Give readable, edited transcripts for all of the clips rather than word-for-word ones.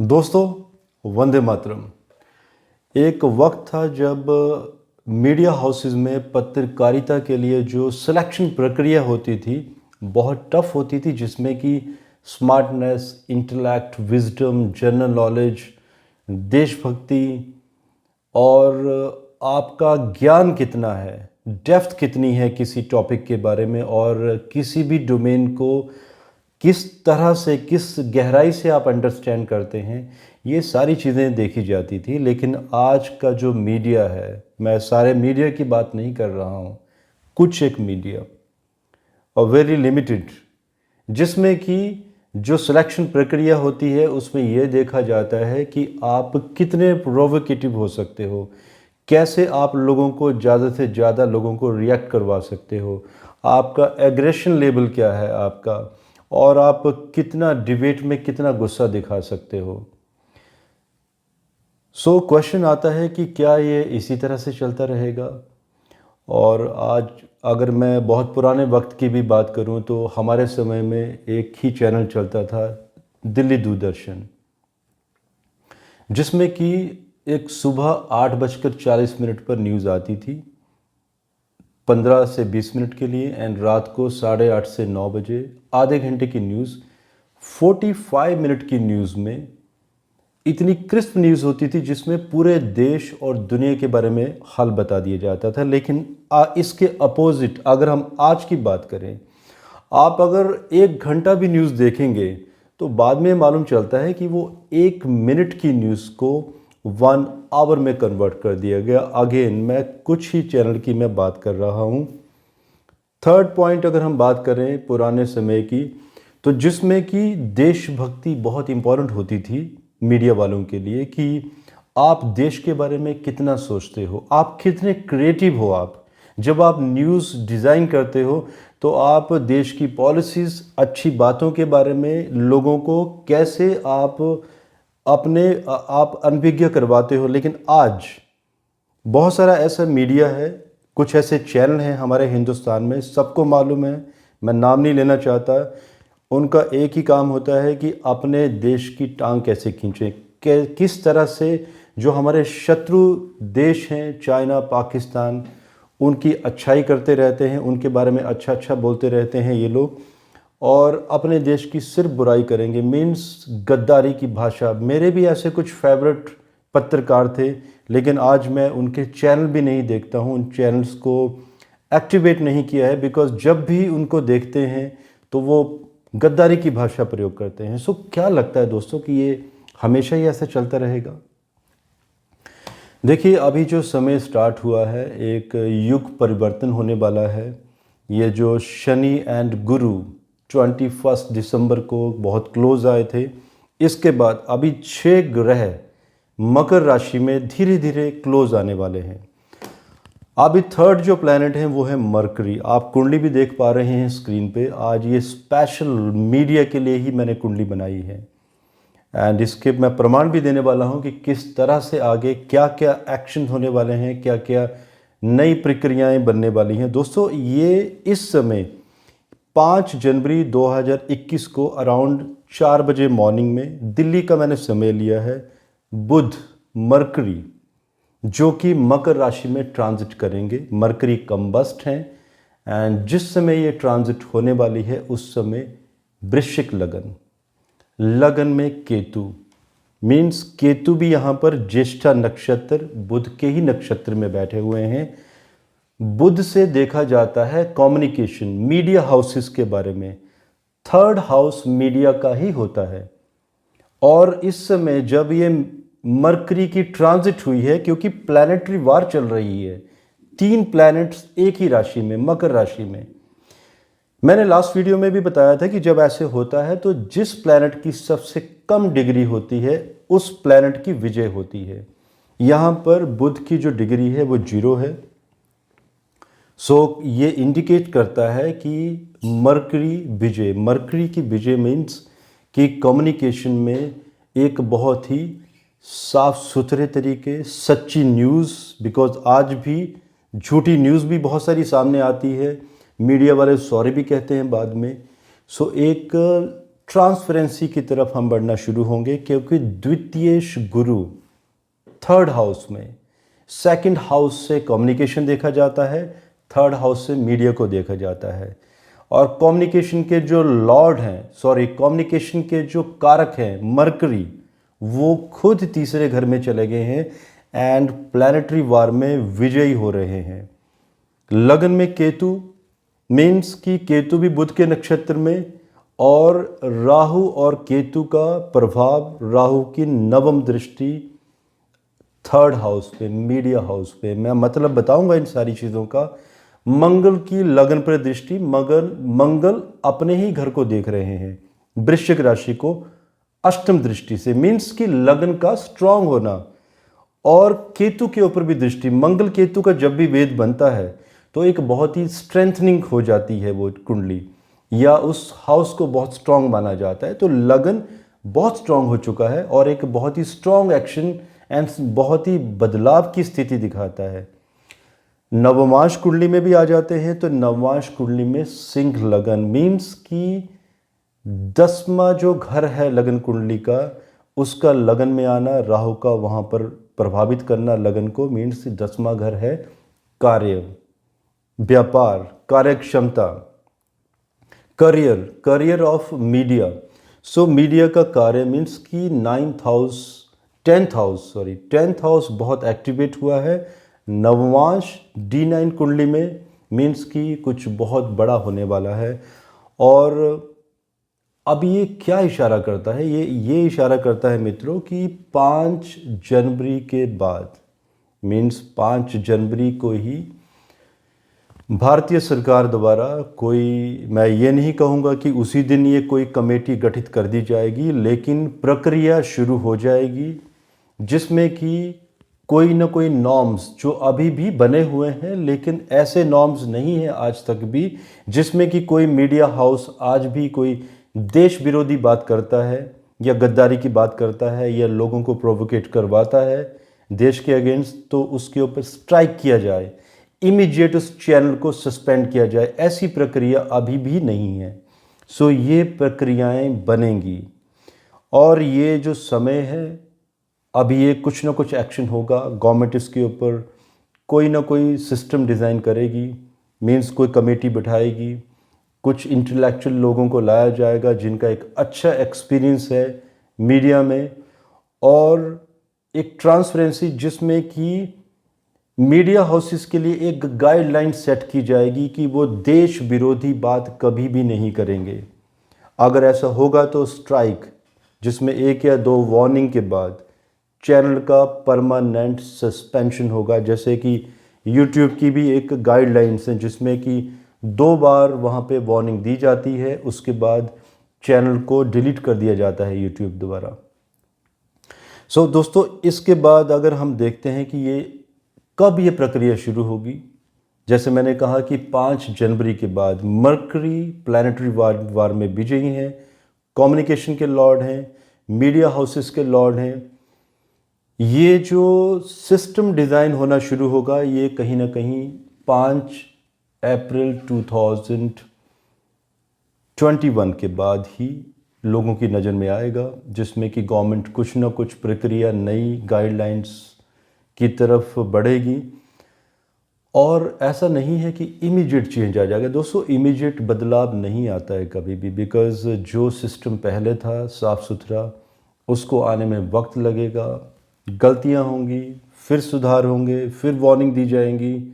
दोस्तों, वंदे मातरम। एक वक्त था जब मीडिया हाउसेस में पत्रकारिता के लिए जो सिलेक्शन प्रक्रिया होती थी बहुत टफ होती थी, जिसमें कि smartness, intellect, wisdom, general knowledge, देशभक्ति और आपका ज्ञान कितना है, डेप्थ कितनी है किसी टॉपिक के बारे में, और किसी भी डोमेन को किस तरह से, किस गहराई से आप अंडरस्टैंड करते हैं, ये सारी चीज़ें देखी जाती थी। लेकिन आज का जो मीडिया है, मैं सारे मीडिया की बात नहीं कर रहा हूँ, कुछ एक मीडिया और वेरी लिमिटेड, जिसमें कि जो सिलेक्शन प्रक्रिया होती है उसमें यह देखा जाता है कि आप कितने प्रोवोकेटिव हो सकते हो, कैसे आप लोगों को ज़्यादा से ज़्यादा लोगों को रिएक्ट करवा सकते हो, आपका एग्रेशन लेवल क्या है आपका, और आप कितना डिबेट में कितना गुस्सा दिखा सकते हो। सो क्वेश्चन आता है कि क्या ये इसी तरह से चलता रहेगा। और आज अगर मैं बहुत पुराने वक्त की भी बात करूं तो हमारे समय में एक ही चैनल चलता था, दिल्ली दूरदर्शन, जिसमें कि एक सुबह 8:40 पर न्यूज़ आती थी 15 से 20 मिनट के लिए, एंड रात को 8:30 से 9 बजे आधे घंटे की न्यूज़। 45 मिनट की न्यूज़ में इतनी क्रिस्प न्यूज़ होती थी जिसमें पूरे देश और दुनिया के बारे में हाल बता दिया जाता था। लेकिन इसके अपोजिट अगर हम आज की बात करें, आप अगर 1 घंटा भी न्यूज़ देखेंगे तो बाद में मालूम चलता है कि वो 1 मिनट की न्यूज़ को 1 आवर में कन्वर्ट कर दिया गया। अगेन मैं कुछ ही चैनल की मैं बात कर रहा हूँ। थर्ड पॉइंट अगर हम बात करें पुराने समय की, तो जिसमें कि देशभक्ति बहुत इम्पॉर्टेंट होती थी मीडिया वालों के लिए, कि आप देश के बारे में कितना सोचते हो, आप कितने क्रिएटिव हो। आप जब आप न्यूज़ डिज़ाइन करते हो तो आप देश की पॉलिसीज़, अच्छी बातों के बारे में लोगों को कैसे आप अनभिज्ञ करवाते हो। लेकिन आज बहुत सारा ऐसा मीडिया है, कुछ ऐसे चैनल हैं हमारे हिंदुस्तान में, सबको मालूम है, मैं नाम नहीं लेना चाहता, उनका एक ही काम होता है कि अपने देश की टांग कैसे खींचें, किस तरह से जो हमारे शत्रु देश हैं, चाइना, पाकिस्तान, उनकी अच्छाई करते रहते हैं, उनके बारे में अच्छा अच्छा बोलते रहते हैं ये लोग, और अपने देश की सिर्फ बुराई करेंगे, मीन्स गद्दारी की भाषा। मेरे भी ऐसे कुछ फेवरेट पत्रकार थे, लेकिन आज मैं उनके चैनल भी नहीं देखता हूँ, उन चैनल्स को एक्टिवेट नहीं किया है, बिकॉज जब भी उनको देखते हैं तो वो गद्दारी की भाषा प्रयोग करते हैं। सो क्या लगता है दोस्तों कि ये हमेशा ही ऐसा चलता रहेगा? देखिए, अभी जो समय स्टार्ट हुआ है, एक युग परिवर्तन होने वाला है। ये जो शनि एंड गुरु 21 दिसंबर को बहुत क्लोज आए थे, इसके बाद अभी 6 ग्रह मकर राशि में धीरे धीरे क्लोज आने वाले हैं। अभी थर्ड जो प्लैनेट है वो है मरकरी। आप कुंडली भी देख पा रहे हैं स्क्रीन पे। आज ये स्पेशल मीडिया के लिए ही मैंने कुंडली बनाई है, एंड इसके मैं प्रमाण भी देने वाला हूँ कि किस तरह से आगे क्या क्या एक्शन होने वाले हैं, क्या क्या नई प्रक्रियाएं बनने वाली हैं। दोस्तों, ये इस समय 5 जनवरी 2021 को अराउंड 4 बजे मॉर्निंग में दिल्ली का मैंने समय लिया है। बुध, मरकरी, जो कि मकर राशि में ट्रांजिट करेंगे। मरकरी कंबस्ट हैं, एंड जिस समय ये ट्रांजिट होने वाली है उस समय वृश्चिक लगन, लगन में केतु, मीन्स केतु भी यहाँ पर ज्येष्ठा नक्षत्र, बुध के ही नक्षत्र में बैठे हुए हैं। बुध से देखा जाता है कम्युनिकेशन, मीडिया हाउसेस के बारे में। थर्ड हाउस मीडिया का ही होता है। और इस समय जब ये मरकरी की ट्रांजिट हुई है, क्योंकि प्लैनेटरी वार चल रही है, 3 प्लैनेट्स एक ही राशि में, मकर राशि में। मैंने लास्ट वीडियो में भी बताया था कि जब ऐसे होता है तो जिस प्लैनेट की सबसे कम डिग्री होती है उस प्लैनेट की विजय होती है। यहाँ पर बुध की जो डिग्री है वो 0 है। सो ये इंडिकेट करता है कि मरकरी विजय, मरकरी की विजय मीन्स कि कम्युनिकेशन में एक बहुत ही साफ सुथरे तरीके, सच्ची न्यूज़, बिकॉज आज भी झूठी न्यूज़ भी बहुत सारी सामने आती है, मीडिया वाले सॉरी भी कहते हैं बाद में। सो एक ट्रांसपेरेंसी की तरफ हम बढ़ना शुरू होंगे, क्योंकि द्वितीयेश गुरु थर्ड हाउस में, सेकंड हाउस से कम्युनिकेशन देखा जाता है, थर्ड हाउस से मीडिया को देखा जाता है। और कम्युनिकेशन के जो लॉर्ड हैं, कम्युनिकेशन के जो कारक हैं मरकरी, वो खुद तीसरे घर में चले गए हैं एंड प्लैनेटरी वार में विजयी हो रहे हैं। लगन में केतु मीन्स कि केतु भी बुध के नक्षत्र में, और राहु और केतु का प्रभाव, राहु की नवम दृष्टि थर्ड हाउस पे, मीडिया हाउस पे, मैं मतलब बताऊंगा इन सारी चीज़ों का। मंगल की लगन पर दृष्टि, मंगल अपने ही घर को देख रहे हैं, वृश्चिक राशि को अष्टम दृष्टि से, मीन्स कि लगन का स्ट्रांग होना। और केतु के ऊपर भी दृष्टि, मंगल केतु का जब भी वेद बनता है तो एक बहुत ही स्ट्रेंथनिंग हो जाती है वो कुंडली, या उस हाउस को बहुत स्ट्रांग माना जाता है। तो लगन बहुत स्ट्रांग हो चुका है और एक बहुत ही स्ट्रांग एक्शन एंड बहुत ही बदलाव की स्थिति दिखाता है। नवमांश कुंडली में भी आ जाते हैं, तो नवमांश कुंडली में सिंह लगन मीन्स कि 10वां जो घर है लगन कुंडली का, उसका लगन में आना, राहु का वहाँ पर प्रभावित करना लगन को, मीन्स 10वां घर है कार्य, व्यापार, कार्य क्षमता, career of media. So media का कार्य मीन्स कि 10th हाउस बहुत एक्टिवेट हुआ है नवमांश D9 कुंडली में, मीन्स कि कुछ बहुत बड़ा होने वाला है। और अब ये क्या इशारा करता है, ये इशारा करता है मित्रों कि 5 जनवरी के बाद, मीन्स 5 जनवरी को ही भारतीय सरकार द्वारा कोई, मैं ये नहीं कहूँगा कि उसी दिन ये कोई कमेटी गठित कर दी जाएगी, लेकिन प्रक्रिया शुरू हो जाएगी जिसमें कि कोई ना कोई नॉर्म्स जो अभी भी बने हुए हैं, लेकिन ऐसे नॉर्म्स नहीं हैं आज तक भी जिसमें कि कोई मीडिया हाउस आज भी कोई देश विरोधी बात करता है या गद्दारी की बात करता है या लोगों को प्रोवोकेट करवाता है देश के अगेंस्ट, तो उसके ऊपर स्ट्राइक किया जाए, इमीडिएट उस चैनल को सस्पेंड किया जाए, ऐसी प्रक्रिया अभी भी नहीं है। सो ये प्रक्रियाएं बनेंगी और ये जो समय है अभी ये कुछ ना कुछ एक्शन होगा, गवर्नमेंट इसके ऊपर कोई ना कोई सिस्टम डिज़ाइन करेगी, मीन्स कोई कमेटी बिठाएगी, कुछ इंटेलेक्चुअल लोगों को लाया जाएगा जिनका एक अच्छा एक्सपीरियंस है मीडिया में, और एक ट्रांसपेरेंसी जिसमें कि मीडिया हाउसेस के लिए एक गाइडलाइन सेट की जाएगी कि वो देश विरोधी बात कभी भी नहीं करेंगे। अगर ऐसा होगा तो स्ट्राइक, जिसमें 1 या 2 वार्निंग के बाद चैनल का परमानेंट सस्पेंशन होगा, जैसे कि यूट्यूब की भी एक गाइडलाइंस है जिसमें कि 2 बार वहाँ पे वार्निंग दी जाती है, उसके बाद चैनल को डिलीट कर दिया जाता है यूट्यूब द्वारा। सो दोस्तों, इसके बाद अगर हम देखते हैं कि ये कब ये प्रक्रिया शुरू होगी, जैसे मैंने कहा कि 5 जनवरी के बाद मरकरी प्लैनेटरी वार में विजयी हैं, कम्युनिकेशन के लॉर्ड हैं, मीडिया हाउसेस के लॉर्ड हैं। ये जो सिस्टम डिज़ाइन होना शुरू होगा ये कहीं ना कहीं 5 अप्रैल 2021 के बाद ही लोगों की नज़र में आएगा, जिसमें कि गवर्नमेंट कुछ ना कुछ प्रक्रिया, नई गाइडलाइंस की तरफ बढ़ेगी। और ऐसा नहीं है कि इमीडिएट चेंज आ जाएगा दोस्तों, इमीडिएट बदलाव नहीं आता है कभी भी, बिकॉज़ जो सिस्टम पहले था साफ़ सुथरा, उसको आने में वक्त लगेगा, गलतियां होंगी, फिर सुधार होंगे, फिर वार्निंग दी जाएंगी,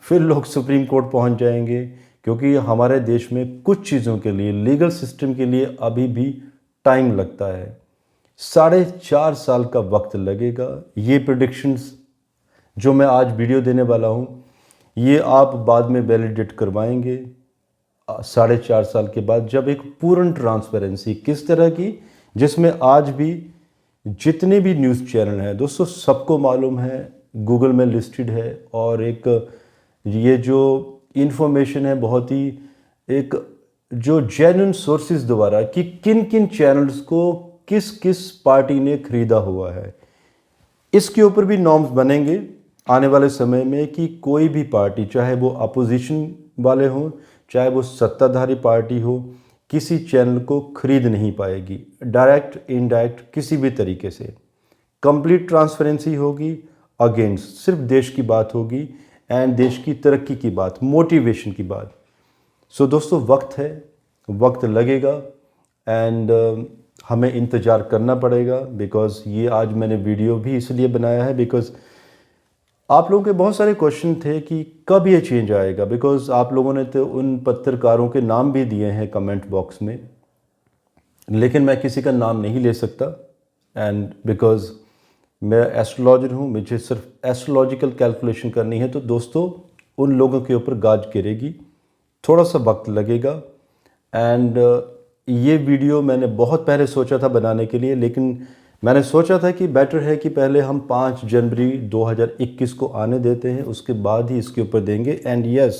फिर लोग सुप्रीम कोर्ट पहुंच जाएंगे, क्योंकि हमारे देश में कुछ चीज़ों के लिए, लीगल सिस्टम के लिए अभी भी टाइम लगता है, 4.5 साल का वक्त लगेगा। ये प्रेडिक्शंस जो मैं आज वीडियो देने वाला हूँ ये आप बाद में वैलिडेट करवाएंगे 4.5 साल के बाद, जब एक पूर्ण ट्रांसपेरेंसी किस तरह की, जिसमें आज भी जितने भी न्यूज़ चैनल हैं दोस्तों सबको मालूम है, गूगल में लिस्टेड है, और एक ये जो इन्फॉर्मेशन है बहुत ही एक जो जेन्युइन सोर्सेज द्वारा कि किन किन चैनल्स को किस किस पार्टी ने खरीदा हुआ है, इसके ऊपर भी नॉर्म्स बनेंगे आने वाले समय में कि कोई भी पार्टी, चाहे वो अपोजिशन वाले हों, चाहे वो सत्ताधारी पार्टी हो, किसी चैनल को खरीद नहीं पाएगी, डायरेक्ट इनडायरेक्ट किसी भी तरीके से। कंप्लीट ट्रांसपेरेंसी होगी, अगेंस्ट सिर्फ देश की बात होगी एंड देश की तरक्की की बात, मोटिवेशन की बात। सो दोस्तों, वक्त है, वक्त लगेगा एंड हमें इंतज़ार करना पड़ेगा। बिकॉज़ ये आज मैंने वीडियो भी इसलिए बनाया है बिकॉज़ आप लोगों के बहुत सारे क्वेश्चन थे कि कब ये चेंज आएगा। बिकॉज़ आप लोगों ने तो उन पत्रकारों के नाम भी दिए हैं कमेंट बॉक्स में, लेकिन मैं किसी का नाम नहीं ले सकता एंड बिकॉज़ मैं एस्ट्रोलॉजर हूँ, मुझे सिर्फ एस्ट्रोलॉजिकल कैलकुलेशन करनी है। तो दोस्तों, उन लोगों के ऊपर गाज गिरेगी, थोड़ा सा वक्त लगेगा एंड ये वीडियो मैंने बहुत पहले सोचा था बनाने के लिए, लेकिन मैंने सोचा था कि बेटर है कि पहले हम 5 जनवरी 2021 को आने देते हैं, उसके बाद ही इसके ऊपर देंगे। एंड यस,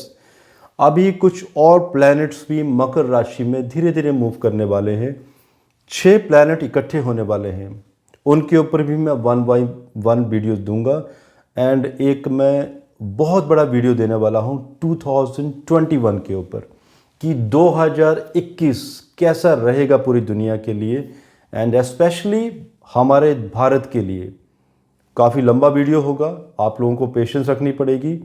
अभी कुछ और प्लैनेट्स भी मकर राशि में धीरे धीरे मूव करने वाले हैं। 6 प्लैनेट इकट्ठे होने वाले हैं, उनके ऊपर भी मैं 1 बाय 1 वीडियो दूंगा। एंड एक मैं बहुत बड़ा वीडियो देने वाला हूं 2021 के ऊपर कि 2021 कैसा रहेगा पूरी दुनिया के लिए एंड स्पेशली हमारे भारत के लिए। काफ़ी लंबा वीडियो होगा, आप लोगों को पेशेंस रखनी पड़ेगी।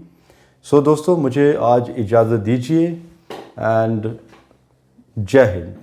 सो दोस्तों, मुझे आज इजाज़त दीजिए एंड जय हिंद।